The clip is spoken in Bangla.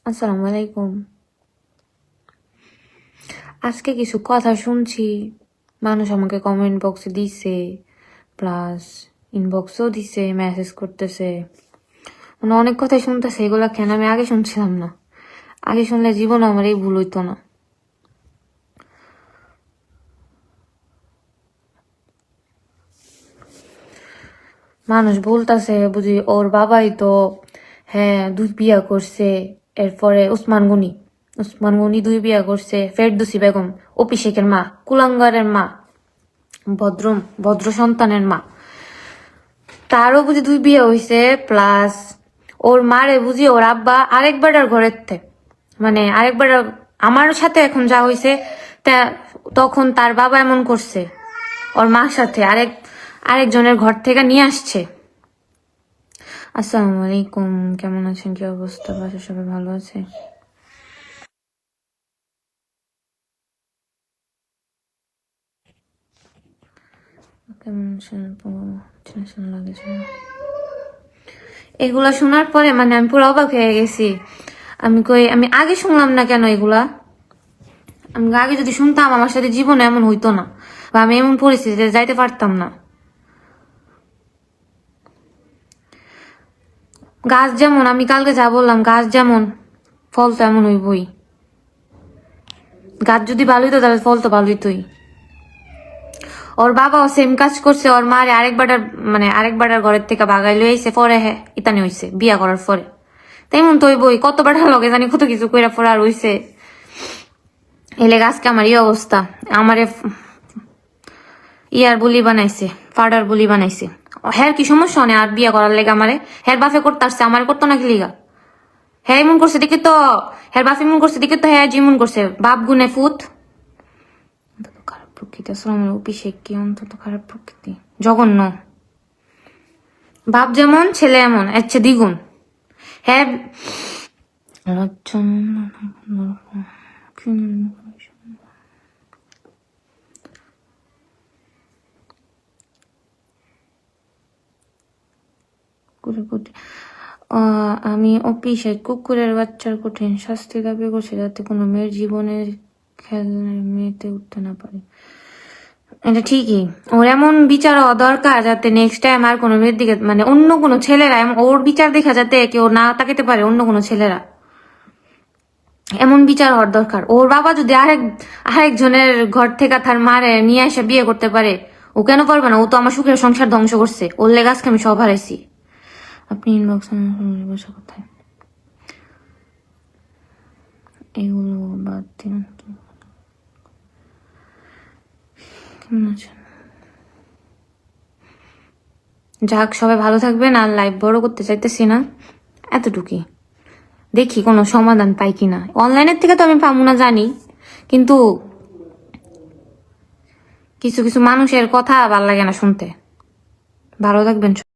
আসসালামু আলাইকুম। আজকে কিছু কথা শুনছি, মানুষ আমাকে কমেন্ট বক্সে দিছে, প্লাস ইনবক্সেও দিছে, মেসেজ করতেছে, মানে অনেক কথাই শুনতেছে। এগুলা কেন আমি আগে শুনছিলাম না? আগে শুনলে জীবনে আমার এই ভুল হইতো না। মানুষ বলতেছে বুঝি ওর বাবাই তো, হ্যাঁ, 2 বিয়া করছে, এরপরে উসমান গনি 2 বিয়া করছে, ফেরদৌসী বেগম অভিষেকের মা, কুলাঙ্গারের মা, ভদ্র সন্তানের মা, তারও বুঝি 2 বিয়ে হয়েছে, প্লাস ওর মারে বুঝি ওর আব্বা আরেকবার ঘরের মানে আরেকবার আমার সাথে এখন যা হয়েছে, তখন তার বাবা এমন করছে ওর মার সাথে আরেকজনের ঘর থেকে নিয়ে আসছে। আসসালামু আলাইকুম, কেমন আছেন? কি অবস্থা? বাসা সবাই ভালো আছে? কেমন আছেন? টেনশন লাগেছে। এগুলা শোনার পরে মানে আমি পুরো অবাক হয়ে গেছি। আমি আগে শুনলাম না কেন এগুলা? আমি আগে যদি শুনতাম আমার সাথে জীবনে এমন হইতো না, বা আমি এমন পরিস্থিতিতে যাইতে পারতাম না। গাছ যেমন, আমি কালকে যা বললাম, গাছ যেমন ফল তো এমন হইবই। গাছ যদি ভালো হইতো তাহলে ফল তো ভালো হইতোই। ওর বাবাও সেম কাজ করছে, ওর মারে আরেকবার ঘরের থেকে বাগাই লই আইছে, পরে হ্যাঁ ইতানি হইছে বিয়া করার পরে। তেমন তো হইবই, কতবার লগে জানি কত কিছু কইরা পরে আর হইছে। এলে গাছকে আমার এই অবস্থা, আমারে ইয়ার বুলি বানাইছে, ফাডার বুলি বানাইছে। হ্যাঁ কি সমস্যা নেই আর বিয়া করার লেগে? আমারে হ্যার বাফে করতে আসছে, আমার করতো না কি লিগা? হ্যাঁ এমন করছে দেখে তো, হ্যার বাপ এমন করছে দেখে তো হ্যাঁ যেমন করছে, বাপ গুনে ফুত। খারাপ প্রকৃতি, আসলে অভিষেক কি অন্তত খারাপ প্রকৃতি, জঘন্য। বাপ যেমন ছেলে এমন, আচ্ছা দ্বিগুণ। হ্যাঁ আমি অফিসে কুকুরের বাচ্চার কঠিন শাস্তি দাবি করছি, যাতে কোনো মেয়ের জীবনের খেলনায় মেয়েতে উঠতে না পারে। এটা ঠিকই, ওর এমন বিচার হওয়া দরকার যাতে নেক্সট টাইম আর কোনো মেয়ের দিকে, মানে অন্য কোনো ছেলেরা ওর বিচার দেখা যাতে কেউ না তাকাতে পারে, অন্য কোনো ছেলেরা। এমন বিচার হওয়ার দরকার। ওর বাবা যদি আরেকজনের ঘর থেকে তার মারে নিয়ে এসে বিয়ে করতে পারে, ও কেন পারবে না? ও তো আমার সুখের সংসার ধ্বংস করছে, ওর লেগে আজকে আমি সব হারাইছি। আপনি ইনবক্স বসে কোথায়? এগুলো বাদ দিন। কেমন আছেন? যাক, সবাই ভালো থাকবেন। আর লাইভ বড় করতে চাইতেছি না, এতটুকুই। দেখি কোনো সমাধান পাই কিনা। অনলাইনের থেকে তো আমি পাবো না জানি, কিন্তু কিছু কিছু মানুষের কথা ভাল লাগে না শুনতে। ভালো থাকবেন।